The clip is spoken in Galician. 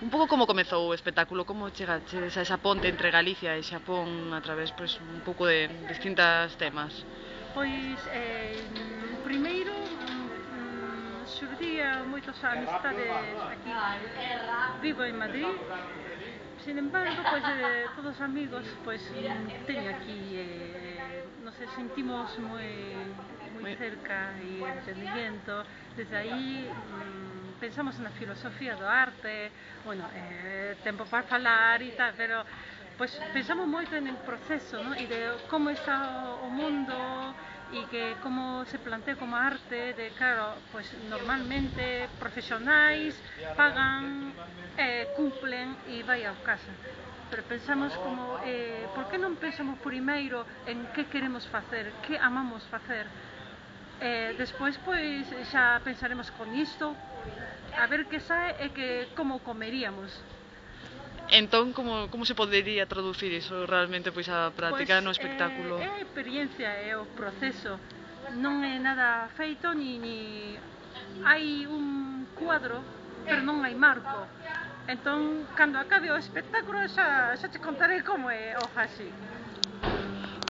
Un pouco como comezou o espectáculo, como chegaches a esa ponte entre Galicia e Xapón a través, pois, un pouco de distintas temas? Pois, primeiro, xurdía moitas amistades aquí. Vivo en Madrid, sin embargo, pois, todos os amigos, pois, teño aquí, nos sentimos moi cerca e entendimiento. Desde aí, pensamos na filosofía do arte, bueno, tempo para falar e tal, pero pois pensamos moito en el proceso, ¿no? E de como está o mundo e que como se plantea como arte, de claro, pois normalmente profesionais pagan, cumplen e vai a casa. Pero pensamos como, por que non pensamos primeiro en que queremos facer, que amamos facer? Despois, pois, xa pensaremos con isto, a ver que sae e que como comeríamos. Entón, como se podería traducir iso realmente, pois, a práctica Pois, no espectáculo? É a experiencia, é o proceso. Non é nada feito, ni hai un cuadro, pero non hai marco. Entón, cando acabe o espectáculo, xa te contarei como é o así.